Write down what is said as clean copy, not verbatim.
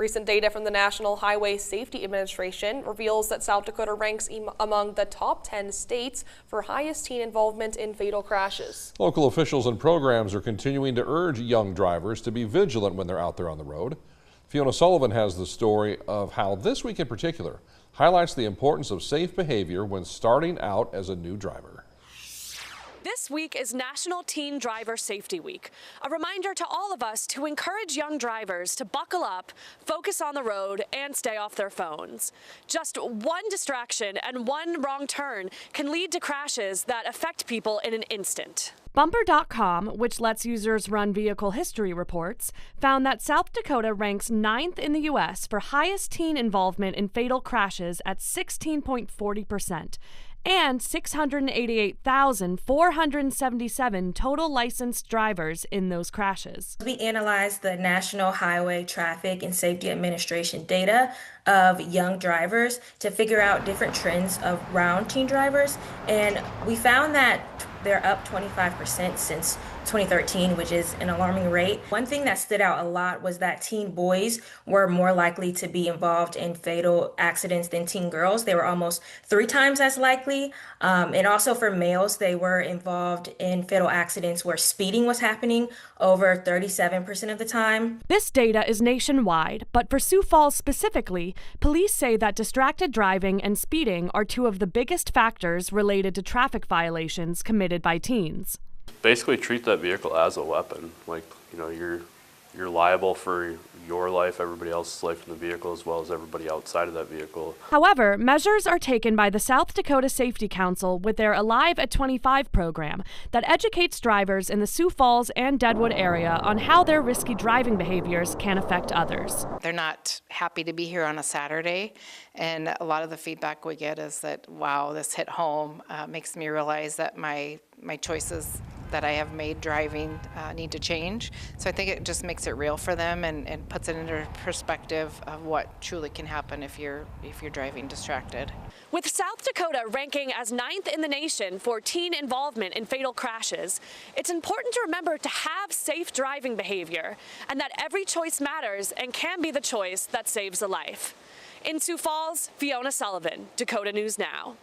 Recent data from the National Highway Safety Administration reveals that South Dakota ranks among the top 10 states for highest teen involvement in fatal crashes. Local officials and programs are continuing to urge young drivers to be vigilant when they're out there on the road. Fiona Sullivan has the story of how this week in particular highlights the importance of safe behavior when starting out as a new driver. This week is National Teen Driver Safety Week, a reminder to all of us to encourage young drivers to buckle up, focus on the road, and stay off their phones. Just one distraction and one wrong turn can lead to crashes that affect people in an instant. Bumper.com, which lets users run vehicle history reports, found that South Dakota ranks 9th in the U.S. for highest teen involvement in fatal crashes at 16.40%. and 688,477 total licensed drivers in those crashes. We analyzed the National Highway Traffic and Safety Administration data of young drivers to figure out different trends around teen drivers, and we found that they're up 25% since 2013, which is an alarming rate. One thing that stood out a lot was that teen boys were more likely to be involved in fatal accidents than teen girls. They were almost 3 times as likely. And also for males, they were involved in fatal accidents where speeding was happening over 37% of the time. This data is nationwide, but for Sioux Falls specifically, police say that distracted driving and speeding are 2 of the biggest factors related to traffic violations committed by teens. Basically treat that vehicle as a weapon. Like, you know, you're liable for your life, everybody else's life in the vehicle, as well as everybody outside of that vehicle. However, measures are taken by the South Dakota Safety Council with their Alive at 25 program that educates drivers in the Sioux Falls and Deadwood area on how their risky driving behaviors can affect others. They're not happy to be here on a Saturday, and a lot of the feedback we get is that, wow, this hit home, makes me realize that my choices that I have made driving need to change. So I think it just makes it real for them and puts it into perspective of what truly can happen if you're driving distracted. With South Dakota ranking as 9th in the nation for teen involvement in fatal crashes, it's important to remember to have safe driving behavior and that every choice matters and can be the choice that saves a life. In Sioux Falls, Fiona Sullivan, Dakota News Now.